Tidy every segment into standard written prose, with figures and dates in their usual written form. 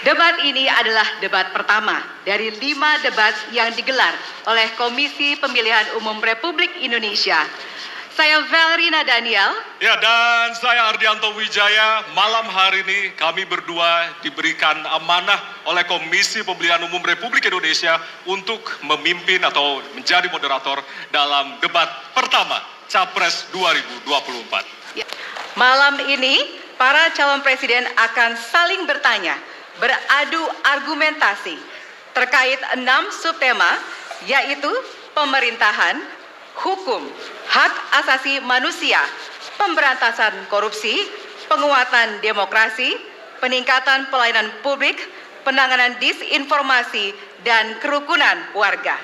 Debat ini adalah debat pertama dari 5 debat yang digelar oleh Komisi Pemilihan Umum Republik Indonesia. Saya Valerina Daniel. Ya, dan saya Ardianto Wijaya. Malam hari ini kami berdua diberikan amanah oleh Komisi Pemilihan Umum Republik Indonesia untuk memimpin atau menjadi moderator dalam debat pertama Capres 2024. Ya. Malam ini para calon presiden akan saling bertanya, beradu argumentasi terkait 6 subtema, yaitu pemerintahan, hukum, hak asasi manusia, pemberantasan korupsi, penguatan demokrasi, peningkatan pelayanan publik, penanganan disinformasi, dan kerukunan warga.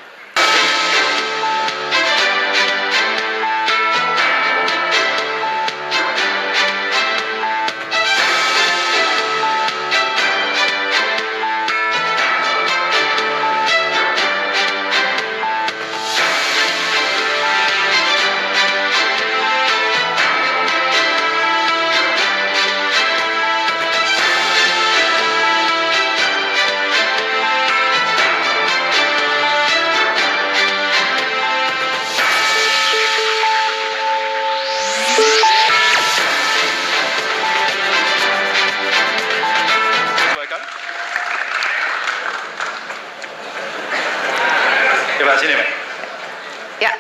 Ya,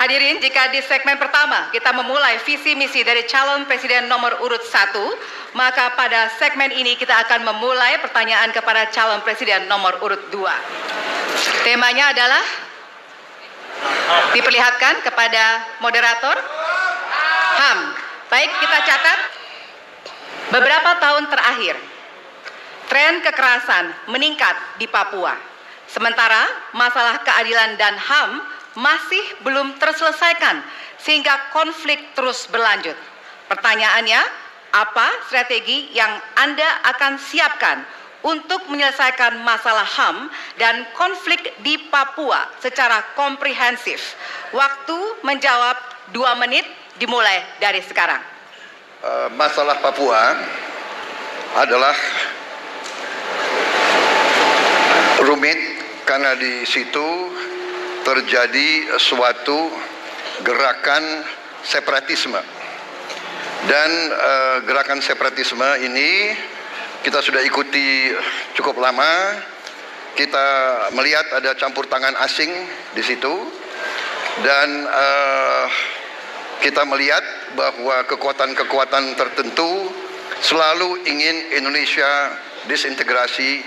hadirin, jika di segmen pertama kita memulai visi misi dari calon presiden nomor urut 1, maka pada segmen ini kita akan memulai pertanyaan kepada calon presiden nomor urut 2. Temanya adalah, diperlihatkan kepada moderator, HAM. Baik, kita catat beberapa tahun terakhir tren kekerasan meningkat di Papua. Sementara masalah keadilan dan HAM masih belum terselesaikan sehingga konflik terus berlanjut. Pertanyaannya, apa strategi yang Anda akan siapkan untuk menyelesaikan masalah HAM dan konflik di Papua secara komprehensif? Waktu menjawab 2 menit dimulai dari sekarang. Masalah Papua adalah rumit karena di situ terjadi suatu gerakan separatisme, dan gerakan separatisme ini kita sudah ikuti cukup lama. Kita melihat ada campur tangan asing di situ, dan kita melihat bahwa kekuatan-kekuatan tertentu selalu ingin Indonesia disintegrasi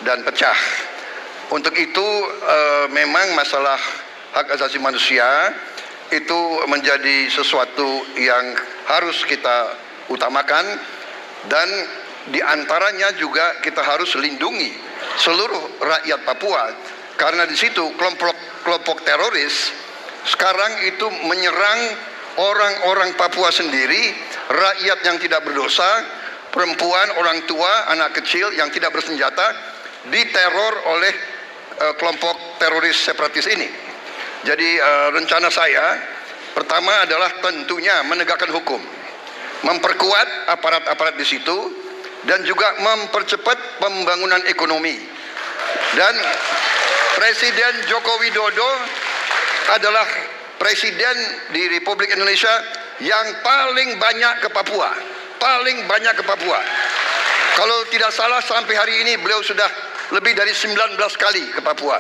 dan pecah. Untuk itu memang masalah hak asasi manusia itu menjadi sesuatu yang harus kita utamakan, dan diantaranya juga kita harus lindungi seluruh rakyat Papua, karena di situ kelompok teroris sekarang itu menyerang orang-orang Papua sendiri, rakyat yang tidak berdosa, perempuan, orang tua, anak kecil yang tidak bersenjata diteror oleh kelompok teroris separatis ini. Jadi rencana saya pertama adalah tentunya menegakkan hukum, memperkuat aparat-aparat di situ, dan juga mempercepat pembangunan ekonomi. Dan Presiden Joko Widodo adalah presiden di Republik Indonesia yang paling banyak ke Papua, Kalau tidak salah sampai hari ini beliau sudah lebih dari 19 kali ke Papua.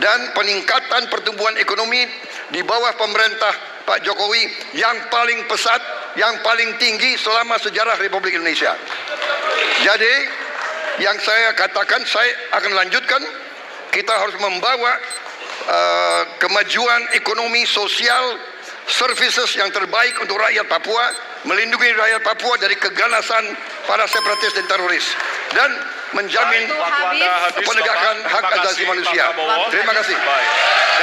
Dan peningkatan pertumbuhan ekonomi di bawah pemerintah Pak Jokowi yang paling pesat, yang paling tinggi selama sejarah Republik Indonesia. Jadi yang saya katakan, saya akan lanjutkan, kita harus membawa kemajuan ekonomi, sosial, services yang terbaik untuk rakyat Papua, melindungi rakyat Papua dari keganasan para separatis dan teroris, dan menjamin penegakan hak asasi manusia. Terima kasih. Baik.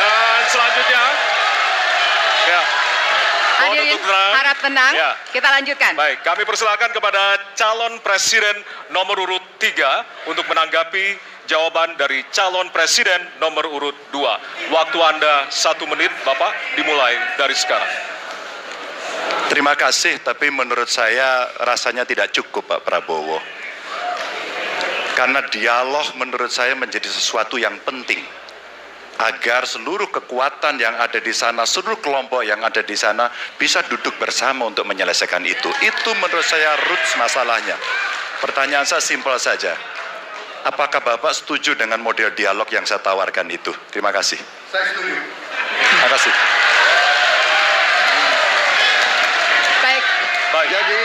Dan selanjutnya, ya, hadirin harap tenang, ya. Kita lanjutkan. Baik, kami persilakan kepada calon presiden nomor urut 3 untuk menanggapi jawaban dari calon presiden nomor urut 2. Waktu Anda 1 menit, Bapak, dimulai dari sekarang. Terima kasih, tapi menurut saya rasanya tidak cukup, Pak Prabowo. Karena dialog menurut saya menjadi sesuatu yang penting agar seluruh kekuatan yang ada di sana, seluruh kelompok yang ada di sana bisa duduk bersama untuk menyelesaikan itu. Itu menurut saya roots masalahnya. Pertanyaan saya simpel saja. Apakah Bapak setuju dengan model dialog yang saya tawarkan itu? Terima kasih. Saya setuju. Terima kasih. Baik, Jadi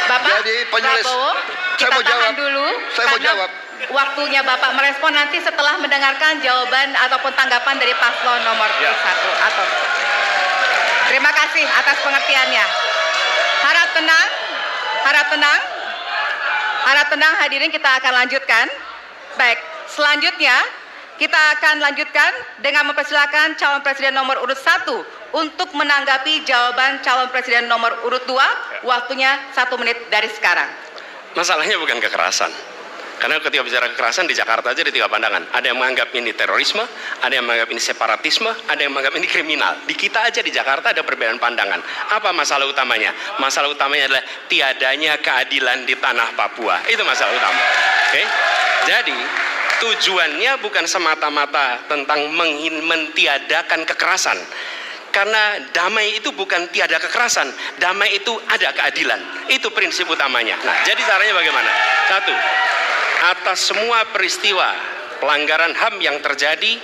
Bapak Prabowo, saya mau kita tahan jawab dulu. Saya mau karena jawab. Waktunya Bapak merespon nanti setelah mendengarkan jawaban ataupun tanggapan dari paslon nomor 1 atau. Terima kasih atas pengertiannya. Harap tenang, harap tenang, harap tenang hadirin, kita akan lanjutkan. Baik, selanjutnya kita akan lanjutkan dengan mempersilakan calon presiden nomor urut 1 untuk menanggapi jawaban calon presiden nomor urut 2. Waktunya 1 menit dari sekarang. Masalahnya bukan kekerasan. Karena ketika bicara kekerasan di Jakarta aja ada 3 pandangan. Ada yang menganggap ini terorisme, ada yang menganggap ini separatisme, ada yang menganggap ini kriminal. Di kita aja di Jakarta ada perbedaan pandangan. Apa masalah utamanya? Masalah utamanya adalah tiadanya keadilan di tanah Papua. Itu masalah utama. Oke? Jadi tujuannya bukan semata-mata tentang mentiadakan kekerasan. Karena damai itu bukan tiada kekerasan, damai itu ada keadilan. Itu prinsip utamanya. Nah, jadi caranya bagaimana? 1, atas semua peristiwa pelanggaran HAM yang terjadi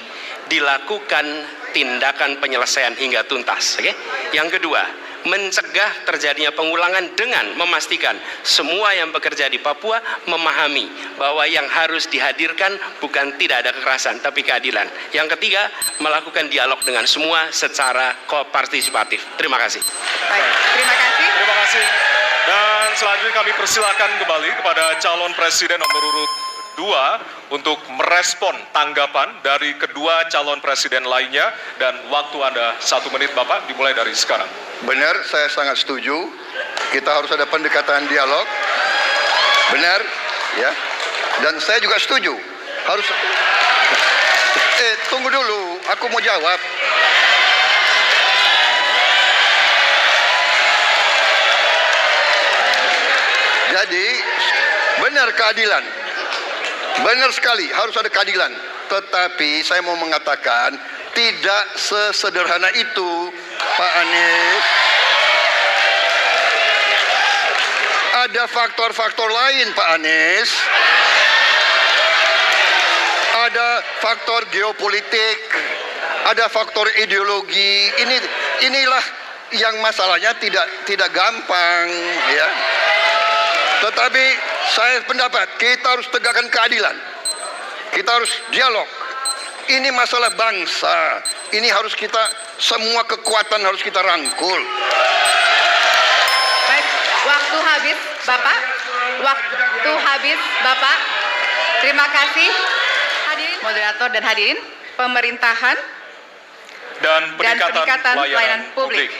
dilakukan tindakan penyelesaian hingga tuntas. Oke? Yang kedua, mencegah terjadinya pengulangan dengan memastikan semua yang bekerja di Papua memahami bahwa yang harus dihadirkan bukan tidak ada kekerasan tapi keadilan. Yang ketiga, melakukan dialog dengan semua secara kopartisipatif. Terima kasih. Baik, terima kasih. Terima kasih. Dan selanjutnya kami persilakan kembali kepada calon presiden nomor urut 2 untuk merespon tanggapan dari kedua calon presiden lainnya, dan waktu Anda 1 menit Bapak, dimulai dari sekarang. Benar, saya sangat setuju. Kita harus ada pendekatan dialog. Benar, ya. Dan saya juga setuju. Harus. Tunggu dulu, aku mau jawab. Jadi, benar keadilan. Benar sekali, harus ada keadilan. Tetapi saya mau mengatakan tidak sesederhana itu, Pak Anies. Ada faktor-faktor lain, Pak Anies. Ada faktor geopolitik, ada faktor ideologi. Inilah yang masalahnya tidak gampang, ya. Tetapi saya pendapat kita harus tegakkan keadilan. Kita harus dialog. Ini masalah bangsa. Ini harus kita, semua kekuatan harus kita rangkul. Baik, waktu habis Bapak. Waktu habis Bapak. Terima kasih. Hadirin moderator dan hadirin pemerintahan Dan peningkatan pelayanan publik.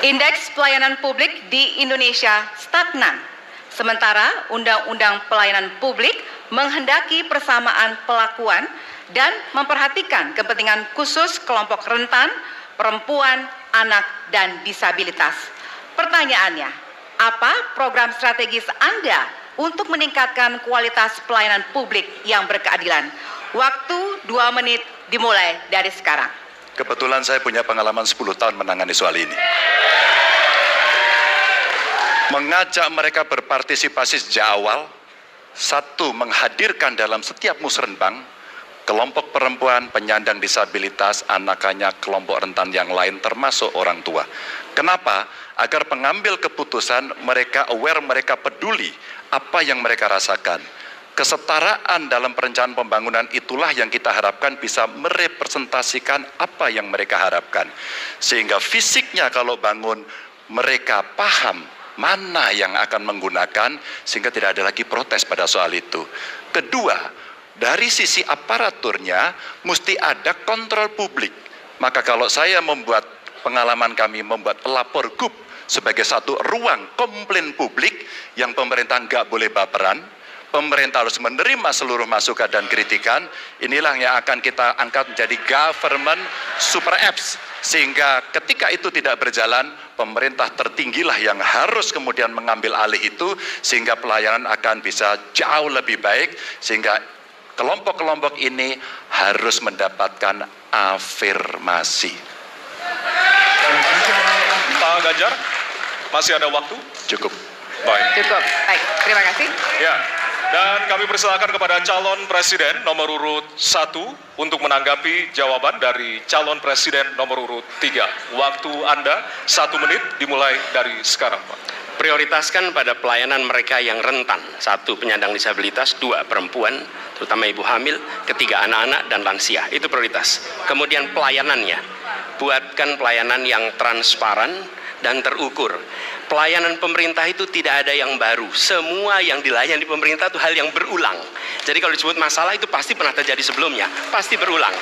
Indeks pelayanan publik di Indonesia stagnan. Sementara Undang-Undang Pelayanan Publik menghendaki persamaan pelakuan dan memperhatikan kepentingan khusus kelompok rentan, perempuan, anak, dan disabilitas. Pertanyaannya, apa program strategis Anda untuk meningkatkan kualitas pelayanan publik yang berkeadilan? Waktu 2 menit dimulai dari sekarang. Kebetulan saya punya pengalaman 10 tahun menangani soal ini. Mengajak mereka berpartisipasi sejak awal. 1, menghadirkan dalam setiap musrenbang kelompok perempuan, penyandang disabilitas, anak-anak, kelompok rentan yang lain termasuk orang tua. Kenapa? Agar pengambil keputusan mereka aware, mereka peduli apa yang mereka rasakan. Kesetaraan dalam perencanaan pembangunan itulah yang kita harapkan bisa merepresentasikan apa yang mereka harapkan. Sehingga fisiknya kalau bangun mereka paham mana yang akan menggunakan, sehingga tidak ada lagi protes pada soal itu. Kedua, dari sisi aparaturnya mesti ada kontrol publik. Maka kalau saya membuat, pengalaman kami membuat pelapor GUP sebagai satu ruang komplain publik yang pemerintah nggak boleh baperan, pemerintah harus menerima seluruh masukan dan kritikan. Inilah yang akan kita angkat menjadi government super apps, sehingga ketika itu tidak berjalan, pemerintah tertinggilah yang harus kemudian mengambil alih itu, sehingga pelayanan akan bisa jauh lebih baik, sehingga kelompok-kelompok ini harus mendapatkan afirmasi. Pak Ganjar, masih ada waktu? Cukup. Baik. Cukup. Baik, terima kasih. Ya, dan kami persilakan kepada calon presiden nomor urut 1 untuk menanggapi jawaban dari calon presiden nomor urut 3. Waktu Anda 1 menit dimulai dari sekarang, Pak. Prioritaskan pada pelayanan mereka yang rentan. 1, penyandang disabilitas. 2, perempuan, terutama ibu hamil. 3, anak-anak dan lansia. Itu prioritas. Kemudian pelayanannya. Buatkan pelayanan yang transparan dan terukur. Pelayanan pemerintah itu tidak ada yang baru. Semua yang dilayani pemerintah itu hal yang berulang. Jadi kalau disebut masalah itu pasti pernah terjadi sebelumnya. Pasti berulang.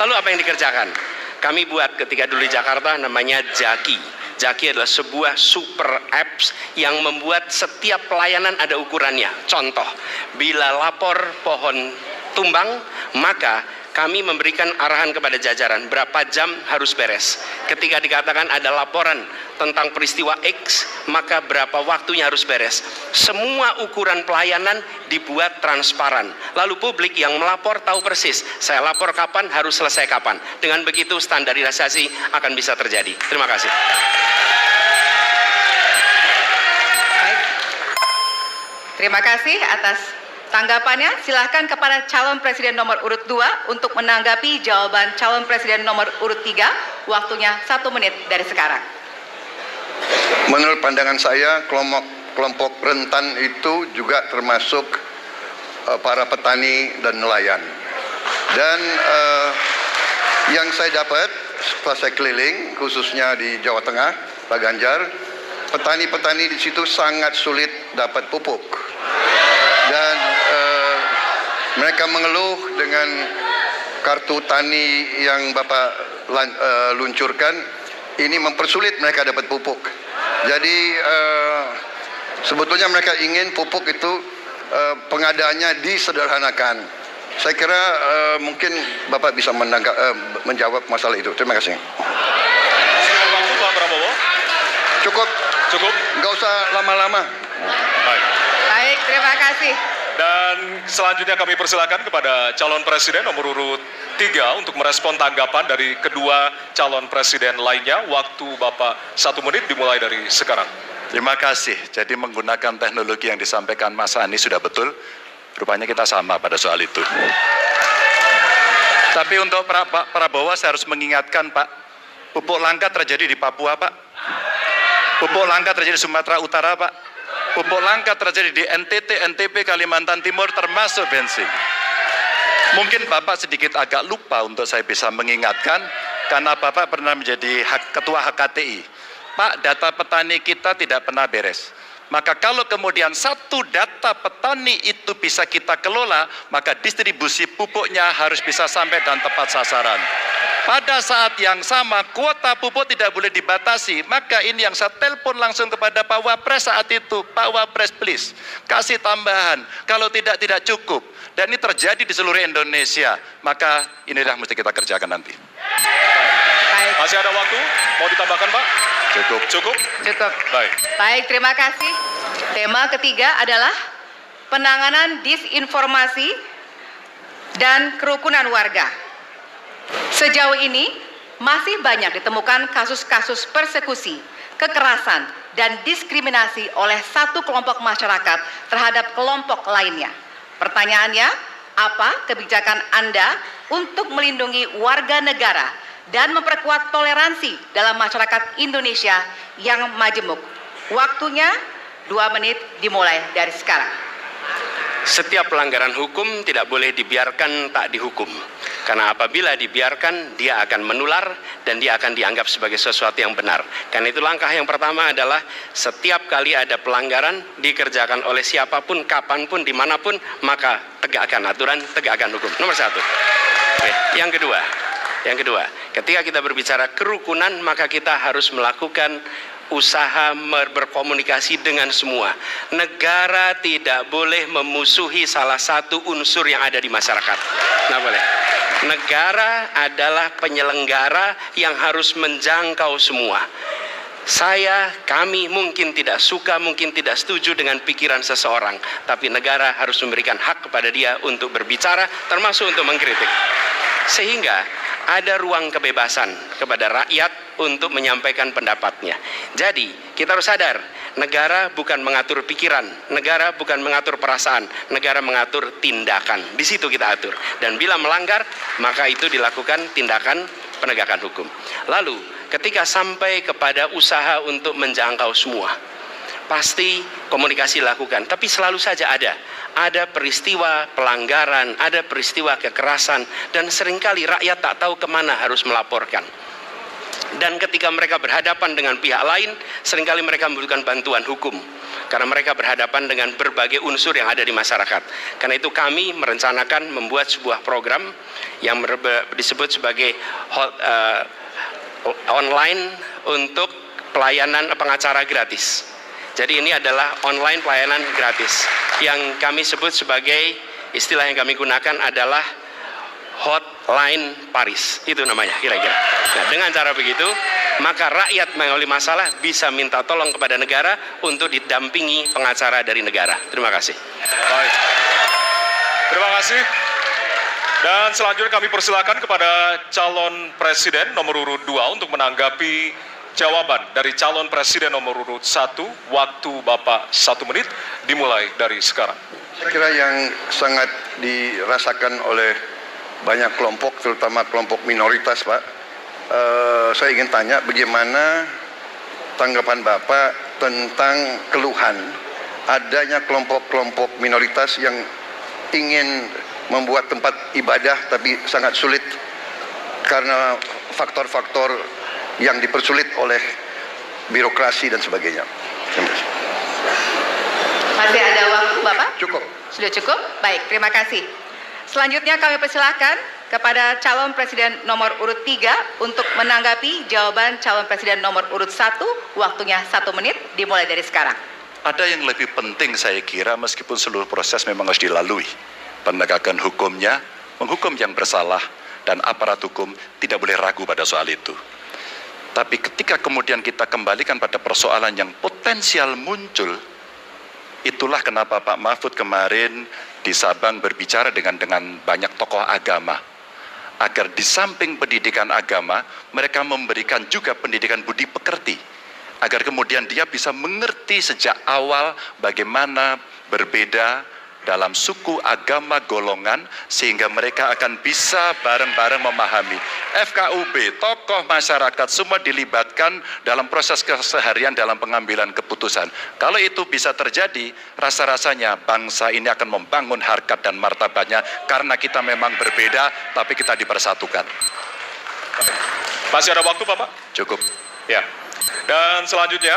Lalu apa yang dikerjakan? Kami buat ketika dulu di Jakarta namanya Jaki. Jaki adalah sebuah super apps yang membuat setiap pelayanan ada ukurannya. Contoh, bila lapor pohon tumbang, maka kami memberikan arahan kepada jajaran berapa jam harus beres. Ketika dikatakan ada laporan tentang peristiwa X, maka berapa waktunya harus beres. Semua ukuran pelayanan dibuat transparan. Lalu publik yang melapor tahu persis, saya lapor kapan, harus selesai kapan. Dengan begitu standarisasi akan bisa terjadi. Terima kasih. Baik. Terima kasih atas tanggapannya. Silahkan kepada calon presiden nomor urut 2 untuk menanggapi jawaban calon presiden nomor urut 3. Waktunya 1 menit dari sekarang. Menurut pandangan saya, kelompok rentan itu juga termasuk para petani dan nelayan. Dan yang saya dapat setelah saya keliling, khususnya di Jawa Tengah, Pak Ganjar, petani-petani di situ sangat sulit dapat pupuk. Dan mereka mengeluh dengan kartu tani yang Bapak luncurkan, ini mempersulit mereka dapat pupuk. Jadi sebetulnya mereka ingin pupuk itu pengadaannya disederhanakan. Saya kira mungkin Bapak bisa menjawab masalah itu. Terima kasih. Waktu Pak Prabowo. Cukup. Cukup. Nggak usah lama-lama. Baik. Baik, terima kasih. Dan selanjutnya kami persilakan kepada calon presiden nomor urut 3 untuk merespon tanggapan dari kedua calon presiden lainnya. Waktu Bapak 1 menit dimulai dari sekarang. Terima kasih. Jadi menggunakan teknologi yang disampaikan Mas Anies sudah betul. Rupanya kita sama pada soal itu. Tapi untuk Pak Prabowo saya harus mengingatkan, Pak, pupuk langka terjadi di Papua, Pak. Pupuk langka terjadi di Sumatera Utara, Pak. Pupuk langka terjadi di NTT, NTB, Kalimantan Timur, termasuk bensin. Mungkin Bapak sedikit agak lupa untuk saya bisa mengingatkan, karena Bapak pernah menjadi ketua HKTI. Pak, data petani kita tidak pernah beres. Maka kalau kemudian satu data petani itu bisa kita kelola, maka distribusi pupuknya harus bisa sampai dan tepat sasaran. Pada saat yang sama, kuota pupuk tidak boleh dibatasi. Maka ini yang saya telepon langsung kepada Pak Wapres saat itu. Pak Wapres, please, kasih tambahan. Kalau tidak cukup. Dan ini terjadi di seluruh Indonesia. Maka inilah mesti kita kerjakan nanti. Baik. Masih ada waktu? Mau ditambahkan, Pak? Cukup. Cukup? Cukup. Baik. Baik, terima kasih. Tema ketiga adalah penanganan disinformasi dan kerukunan warga. Sejauh ini masih banyak ditemukan kasus-kasus persekusi, kekerasan, dan diskriminasi oleh satu kelompok masyarakat terhadap kelompok lainnya. Pertanyaannya, apa kebijakan Anda untuk melindungi warga negara dan memperkuat toleransi dalam masyarakat Indonesia yang majemuk? Waktunya 2 menit dimulai dari sekarang. Setiap pelanggaran hukum tidak boleh dibiarkan tak dihukum. Karena apabila dibiarkan, dia akan menular dan dia akan dianggap sebagai sesuatu yang benar. Karena itu langkah yang pertama adalah setiap kali ada pelanggaran dikerjakan oleh siapapun, kapanpun, dimanapun, maka tegakkan aturan, tegakkan hukum. Nomor 1. Oke. Yang kedua, ketika kita berbicara kerukunan, maka kita harus melakukan usaha berkomunikasi dengan semua. Negara tidak boleh memusuhi salah satu unsur yang ada di masyarakat. Nggak boleh. Negara adalah penyelenggara yang harus menjangkau semua. Kami mungkin tidak suka, mungkin tidak setuju dengan pikiran seseorang, tapi negara harus memberikan hak kepada dia untuk berbicara, termasuk untuk mengkritik. Sehingga ada ruang kebebasan kepada rakyat untuk menyampaikan pendapatnya. Jadi, kita harus sadar, negara bukan mengatur pikiran, negara bukan mengatur perasaan, negara mengatur tindakan. Di situ kita atur. Dan bila melanggar, maka itu dilakukan tindakan penegakan hukum. Lalu, ketika sampai kepada usaha untuk menjangkau semua, pasti komunikasi dilakukan, tapi selalu saja ada peristiwa pelanggaran, ada peristiwa kekerasan, dan seringkali rakyat tak tahu kemana harus melaporkan. Dan ketika mereka berhadapan dengan pihak lain, seringkali mereka membutuhkan bantuan hukum, karena mereka berhadapan dengan berbagai unsur yang ada di masyarakat. Karena itu kami merencanakan membuat sebuah program yang disebut sebagai online untuk pelayanan pengacara gratis. Jadi ini adalah online pelayanan gratis yang kami sebut sebagai, istilah yang kami gunakan adalah hotline Paris. Itu namanya kira-kira. Nah, dengan cara begitu, maka rakyat mengalami masalah bisa minta tolong kepada negara untuk didampingi pengacara dari negara. Terima kasih. Baik. Terima kasih. Dan selanjutnya kami persilakan kepada calon presiden nomor urut 2 untuk menanggapi jawaban dari calon presiden nomor urut 1. Waktu Bapak 1 menit dimulai dari sekarang. Saya kira yang sangat dirasakan oleh banyak kelompok, terutama kelompok minoritas, Pak. Saya ingin tanya bagaimana tanggapan Bapak tentang keluhan adanya kelompok-kelompok minoritas yang ingin membuat tempat ibadah tapi sangat sulit karena faktor-faktor yang dipersulit oleh birokrasi dan sebagainya. Terima kasih. Masih ada waktu, Bapak? Cukup. Sudah cukup? Baik, terima kasih. Selanjutnya kami persilakan kepada calon presiden nomor urut 3 untuk menanggapi jawaban calon presiden nomor urut 1. Waktunya 1 menit dimulai dari sekarang. Ada yang lebih penting saya kira, meskipun seluruh proses memang harus dilalui. Penegakan hukumnya, menghukum yang bersalah, dan aparat hukum tidak boleh ragu pada soal itu. Tapi ketika kemudian kita kembalikan pada persoalan yang potensial muncul, itulah kenapa Pak Mahfud kemarin di Sabang berbicara dengan banyak tokoh agama, agar di samping pendidikan agama, mereka memberikan juga pendidikan budi pekerti, agar kemudian dia bisa mengerti sejak awal bagaimana berbeda dalam suku, agama, golongan, sehingga mereka akan bisa bareng-bareng memahami. FKUB, tokoh masyarakat, semua dilibatkan dalam proses keseharian dalam pengambilan keputusan. Kalau itu bisa terjadi, rasa-rasanya bangsa ini akan membangun harkat dan martabatnya, karena kita memang berbeda, tapi kita dipersatukan. Masih ada waktu, Bapak? Cukup. Ya. Dan selanjutnya,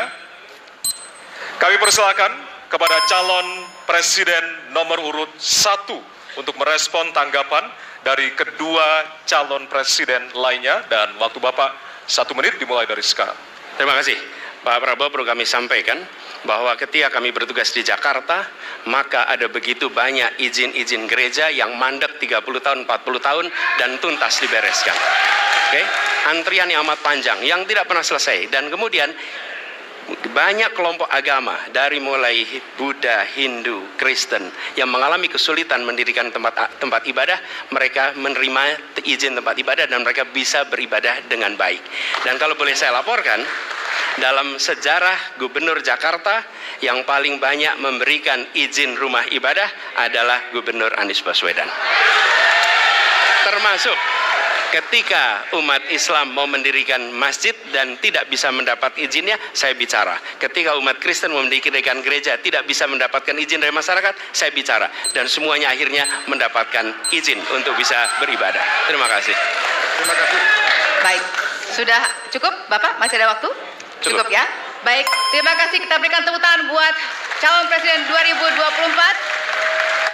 kami persilakan kepada calon presiden nomor urut 1 untuk merespon tanggapan dari kedua calon presiden lainnya, dan waktu Bapak 1 menit dimulai dari sekarang. Terima kasih. Pak Prabowo, perlu kami sampaikan bahwa ketika kami bertugas di Jakarta, maka ada begitu banyak izin-izin gereja yang mandek 30 tahun, 40 tahun, dan tuntas dibereskan. Oke? Antrian yang amat panjang, yang tidak pernah selesai. Dan kemudian banyak kelompok agama dari mulai Buddha, Hindu, Kristen yang mengalami kesulitan mendirikan tempat ibadah, mereka menerima izin tempat ibadah dan mereka bisa beribadah dengan baik. Dan kalau boleh saya laporkan, dalam sejarah Gubernur Jakarta yang paling banyak memberikan izin rumah ibadah adalah Gubernur Anies Baswedan. Termasuk ketika umat Islam mau mendirikan masjid dan tidak bisa mendapat izinnya, saya bicara. Ketika umat Kristen mau mendirikan gereja tidak bisa mendapatkan izin dari masyarakat, saya bicara. Dan semuanya akhirnya mendapatkan izin untuk bisa beribadah. Terima kasih. Terima kasih. Baik, sudah cukup, Bapak? Masih ada waktu? Cukup ya? Baik, terima kasih. Kita berikan tepuk tangan buat calon presiden 2024.